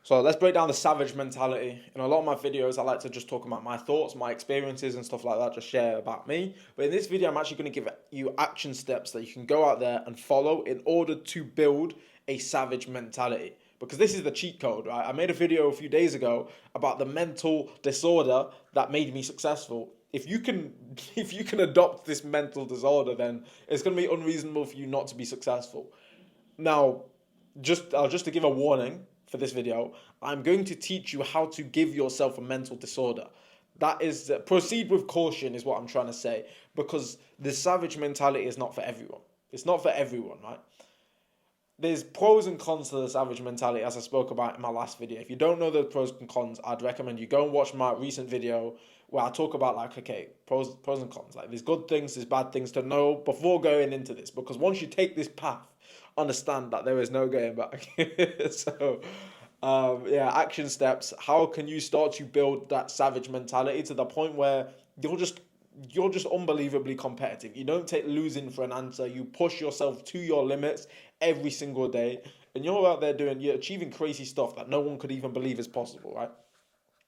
So let's break down the savage mentality. In a lot of my videos, I like to just talk about my thoughts, my experiences and stuff like that, just share about me. But in this video, I'm actually going to give you action steps that you can go out there and follow in order to build a savage mentality. Because this is the cheat code, right? I made a video a few days ago about the mental disorder that made me successful. If you can adopt this mental disorder, then it's going to be unreasonable for you not to be successful. Now, just to give a warning for this video, I'm going to teach you how to give yourself a mental disorder. That is, proceed with caution is what I'm trying to say, because the savage mentality is not for everyone. It's not for everyone, right? There's pros and cons to the savage mentality, as I spoke about in my last video. If you don't know the pros and cons, I'd recommend you go and watch my recent video where I talk about, like, okay, pros and cons. Like, there's good things, there's bad things to know before going into this. Because once you take this path, understand that there is no going back. So, action steps. How can you start to build that savage mentality to the point where you're just unbelievably competitive. You don't take losing for an answer. You push yourself to your limits every single day, and you're out there you're achieving crazy stuff that no one could even believe is possible, right?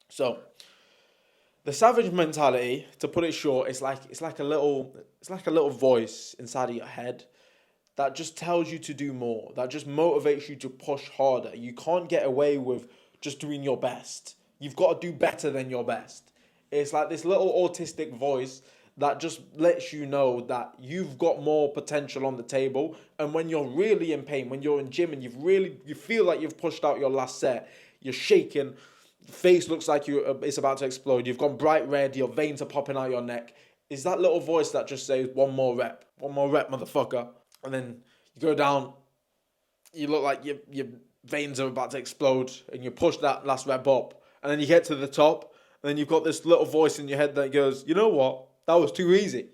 So, the savage mentality, to put it short, it's like a little voice inside of your head that just tells you to do more, that just motivates you to push harder. You can't get away with just doing your best. You've got to do better than your best. It's like this little autistic voice that just lets you know that you've got more potential on the table. And when you're really in pain, when you're in gym and you feel like you've pushed out your last set, you're shaking, the face looks like it's about to explode, you've gone bright red, your veins are popping out your neck. It's that little voice that just says, one more rep, motherfucker. And then you go down, you look like your veins are about to explode, and you push that last rep up. And then you get to the top, and then you've got this little voice in your head that goes, you know what? That was too easy.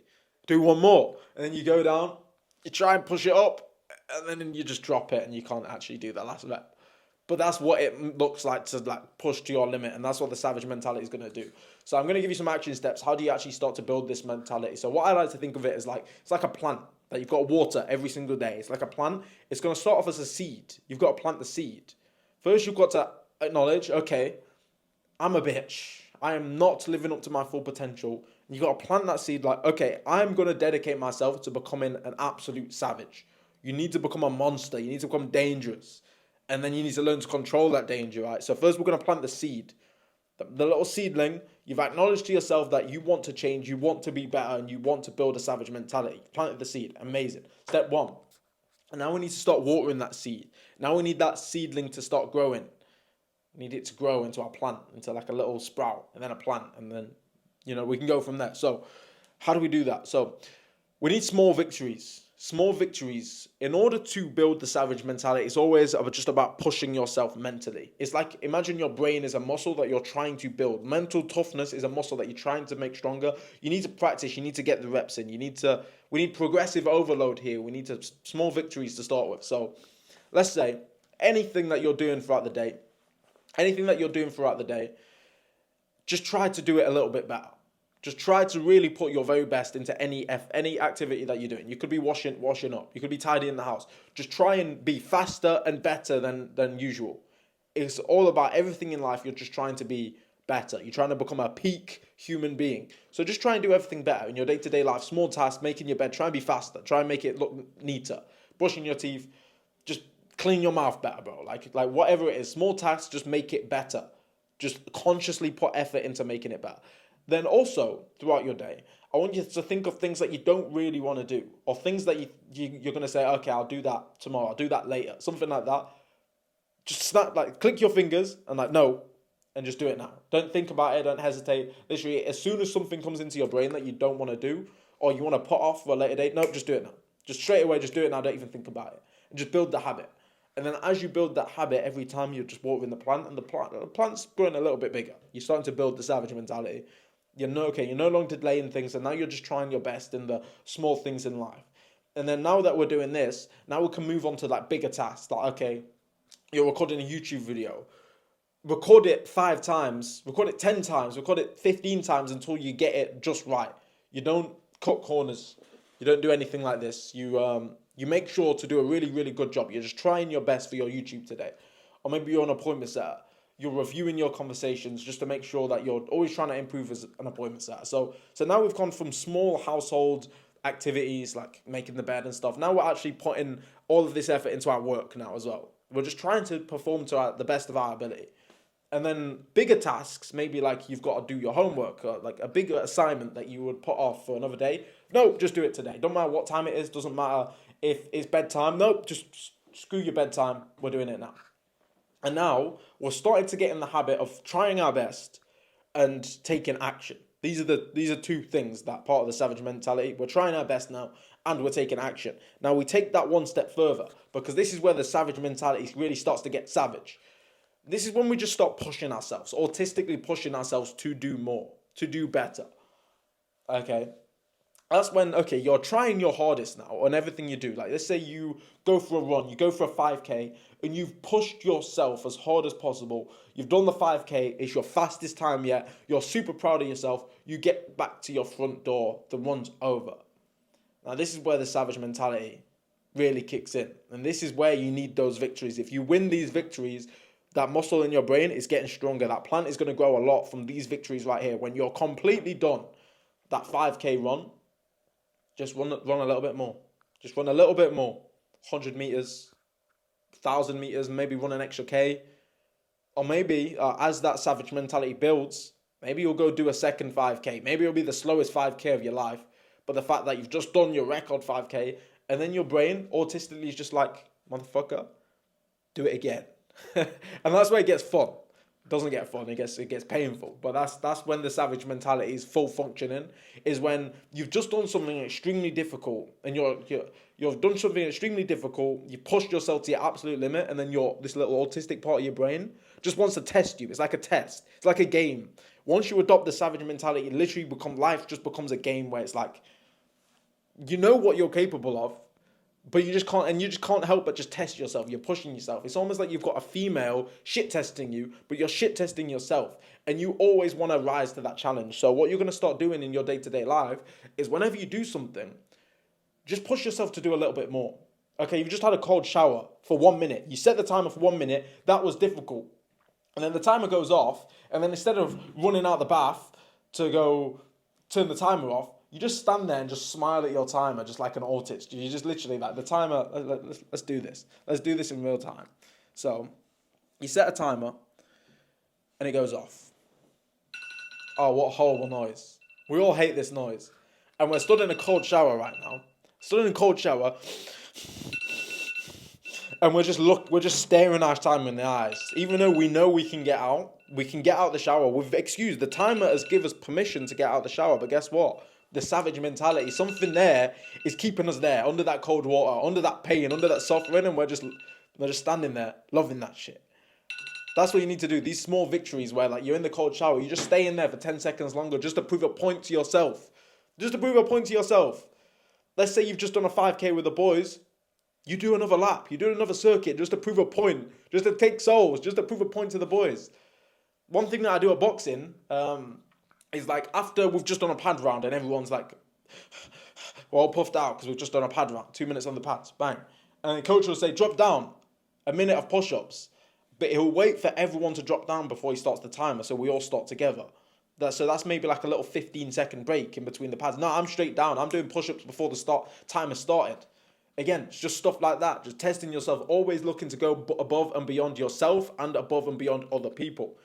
Do one more. And then you go down, you try and push it up, and then you just drop it, and you can't actually do that last rep. But that's what it looks like to push to your limit, and that's what the savage mentality is going to do. So I'm going to give you some action steps. How do you actually start to build this mentality? So what I like to think of it as it's like a plant that you've got to water every single day. It's like a plant. It's going to start off as a seed. You've got to plant the seed. First, you've got to acknowledge, okay, I'm a bitch. I am not living up to my full potential. You've got to plant that seed okay, I'm going to dedicate myself to becoming an absolute savage. You need to become a monster. You need to become dangerous. And then you need to learn to control that danger, right? So first we're going to plant the seed. The little seedling, you've acknowledged to yourself that you want to change, you want to be better, and you want to build a savage mentality. Planted the seed. Amazing. Step one. And now we need to start watering that seed. Now we need that seedling to start growing. We need it to grow into a plant, into like a little sprout, and then a plant, and then, we can go from there. So how do we do that? So we need small victories. Small victories. In order to build the savage mentality, it's always just about pushing yourself mentally. It's like, imagine your brain is a muscle that you're trying to build. Mental toughness is a muscle that you're trying to make stronger. You need to practice. You need to get the reps in. We need progressive overload here. We need small victories to start with. So let's say anything that you're doing throughout the day, just try to do it a little bit better. Just try to really put your very best into any activity that you're doing. You could be washing up. You could be tidying the house. Just try and be faster and better than usual. It's all about everything in life. You're just trying to be better. You're trying to become a peak human being. So just try and do everything better in your day-to-day life. Small tasks, making your bed. Try and be faster. Try and make it look neater. Brushing your teeth. Just clean your mouth better, bro. Like whatever it is. Small tasks, just make it better. Just consciously put effort into making it better. Then also, throughout your day, I want you to think of things that you don't really want to do, or things that you're going to say, okay, I'll do that tomorrow, I'll do that later, something like that. Just click your fingers and no, and just do it now. Don't think about it, don't hesitate. Literally, as soon as something comes into your brain that you don't want to do, or you want to put off for a later date, no, just do it now. Just straight away, just do it now, don't even think about it. And just build the habit. And then as you build that habit, every time you're just watering the plant, and the plant's growing a little bit bigger. You're starting to build the savage mentality. You're no longer delaying things, and now you're just trying your best in the small things in life. And then now that we're doing this, now we can move on to bigger tasks. Okay, you're recording a YouTube video. Record it 5 times, record it 10 times, record it 15 times until you get it just right. You don't cut corners. You don't do anything like this. You make sure to do a really, really good job. You're just trying your best for your YouTube today. Or maybe you're an appointment setter. you're reviewing your conversations just to make sure that you're always trying to improve as an appointment setter. So now we've gone from small household activities like making the bed and stuff. Now we're actually putting all of this effort into our work now as well. We're just trying to perform to the best of our ability. And then bigger tasks, maybe like you've got to do your homework or like a bigger assignment that you would put off for another day. Nope, just do it today. Don't matter what time it is. Doesn't matter if it's bedtime. Nope, just screw your bedtime. We're doing it now. And now we're starting to get in the habit of trying our best and taking action. These are two things that part of the savage mentality. We're trying our best now and we're taking action. Now we take that one step further because this is where the savage mentality really starts to get savage. This is when we just start pushing ourselves, autistically pushing ourselves to do more, to do better. Okay? That's when, okay, you're trying your hardest now on everything you do. Like, let's say you go for a run, you go for a 5K, and you've pushed yourself as hard as possible. You've done the 5K, it's your fastest time yet. You're super proud of yourself. You get back to your front door, the run's over. Now, this is where the savage mentality really kicks in. And this is where you need those victories. If you win these victories, that muscle in your brain is getting stronger. That plant is going to grow a lot from these victories right here. When you're completely done, that 5K run, just run a little bit more. Just run a little bit more. 100 meters, 1,000 meters, maybe run an extra K. Or maybe as that savage mentality builds, maybe you'll go do a second 5K. Maybe it'll be the slowest 5K of your life. But the fact that you've just done your record 5K, and then your brain autistically is just like, motherfucker, do it again. And that's where it gets fun. It doesn't get fun, it gets painful. But that's when the savage mentality is full functioning, is when you've just done something extremely difficult and you've done something extremely difficult, you pushed yourself to your absolute limit, and then this little autistic part of your brain just wants to test you. It's like a test. It's like a game. Once you adopt the savage mentality, life just becomes a game where it's like, you know what you're capable of, but you just can't help but just test yourself. You're pushing yourself. It's almost like you've got a female shit testing you, but you're shit testing yourself. And you always want to rise to that challenge. So what you're going to start doing in your day-to-day life is whenever you do something, just push yourself to do a little bit more. Okay, you've just had a cold shower for 1 minute. You set the timer for 1 minute. That was difficult. And then the timer goes off. And then instead of running out the bath to go turn the timer off, you just stand there and just smile at your timer, just like an autist. You just literally like the timer. Let's do this. Let's do this in real time. So you set a timer, and it goes off. Oh, what a horrible noise! We all hate this noise, and we're stood in a cold shower right now. Stood in a cold shower, and we're just staring our timer in the eyes. Even though we know we can get out the shower. We've excused the timer has given us permission to get out the shower, but guess what? The savage mentality, something there is keeping us there, under that cold water, under that pain, under that suffering, and we're just standing there, loving that shit. That's what you need to do. These small victories where like you're in the cold shower, you just stay in there for 10 seconds longer just to prove a point to yourself. Just to prove a point to yourself. Let's say you've just done a 5K with the boys. You do another lap, you do another circuit just to prove a point, just to take souls, just to prove a point to the boys. One thing that I do at boxing, is like after we've just done a pad round and everyone's like, we're all puffed out because we've just done a pad round, 2 minutes on the pads, bang. And the coach will say, drop down, a minute of push-ups. But he'll wait for everyone to drop down before he starts the timer, so we all start together. So that's maybe like a little 15-second break in between the pads. No, I'm straight down. I'm doing push-ups before the timer started. Again, it's just stuff like that, just testing yourself, always looking to go above and beyond yourself and above and beyond other people.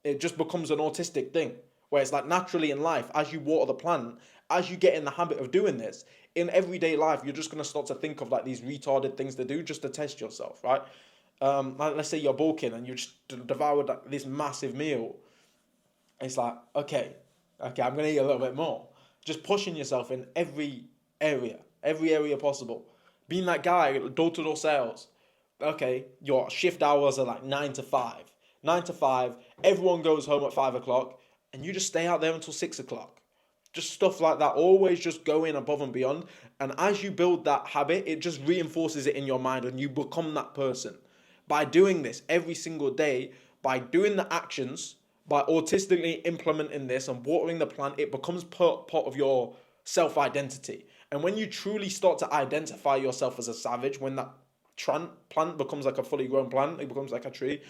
It just becomes an autistic thing. Where it's like naturally in life, as you water the plant, as you get in the habit of doing this, in everyday life, you're just going to start to think of like these retarded things to do just to test yourself, right? Like let's say you're bulking and you just devoured like this massive meal. It's like, okay, I'm going to eat a little bit more. Just pushing yourself in every area possible. Being that guy, door-to-door sales. Okay, your shift hours are like 9 to 5. 9 to 5, everyone goes home at 5 o'clock. And you just stay out there until 6 o'clock. Just stuff like that. Always just going above and beyond. And as you build that habit, it just reinforces it in your mind and you become that person. By doing this every single day, by doing the actions, by autistically implementing this and watering the plant, it becomes part of your self-identity. And when you truly start to identify yourself as a savage, when that plant becomes like a fully grown plant, it becomes like a tree,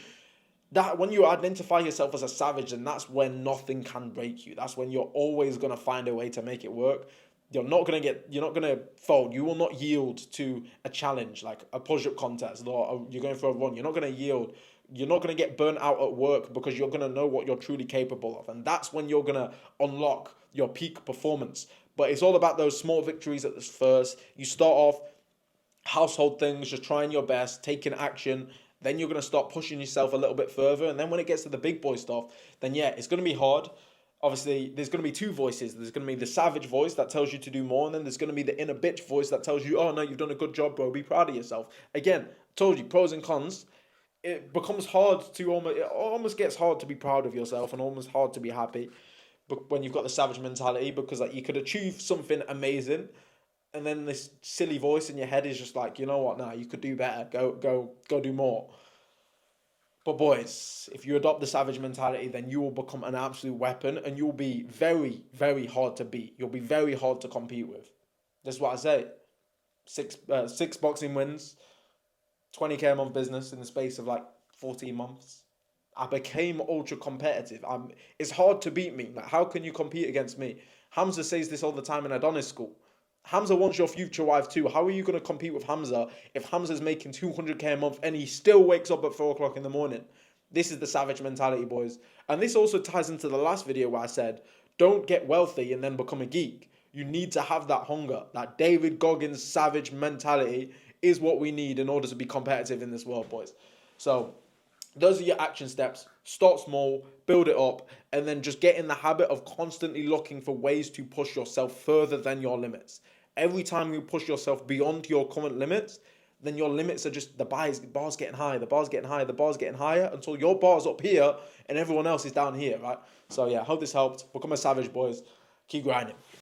that when you identify yourself as a savage, then that's when nothing can break you. That's when you're always gonna find a way to make it work. You're not gonna fold. You will not yield to a challenge like a push-up contest or you're going for a run. You're not gonna yield. You're not gonna get burnt out at work because you're gonna know what you're truly capable of, and that's when you're gonna unlock your peak performance. But it's all about those small victories at the first. You start off household things, just trying your best, taking action. Then you're going to start pushing yourself a little bit further. And then when it gets to the big boy stuff, then yeah, it's going to be hard. Obviously, there's going to be two voices. There's going to be the savage voice that tells you to do more. And then there's going to be the inner bitch voice that tells you, oh, no, you've done a good job, bro. Be proud of yourself. Again, told you, pros and cons. It becomes hard to it almost gets hard to be proud of yourself and almost hard to be happy. But when you've got the savage mentality, because like you could achieve something amazing, and then this silly voice in your head is just like, you know what, nah, you could do better. Go do more. But boys, if you adopt the savage mentality, then you will become an absolute weapon, and you'll be very, very hard to beat. You'll be very hard to compete with. That's what I say. Six boxing wins, 20K a month business in the space of like 14 months. I became ultra competitive. It's hard to beat me. Like, how can you compete against me? Hamza says this all the time in Adonis school. Hamza wants your future wife too. How are you going to compete with Hamza if Hamza's making 200K a month and he still wakes up at 4 o'clock in the morning? This is the savage mentality, boys. And this also ties into the last video where I said, don't get wealthy and then become a geek. You need to have that hunger. That David Goggins savage mentality is what we need in order to be competitive in this world, boys. So those are your action steps. Start small, build it up, and then just get in the habit of constantly looking for ways to push yourself further than your limits. Every time you push yourself beyond your current limits, then your limits are just, the bar's getting higher, the bar's getting higher, the bar's getting higher, until your bar's up here and everyone else is down here, right? So yeah, I hope this helped. Become a savage, boys. Keep grinding.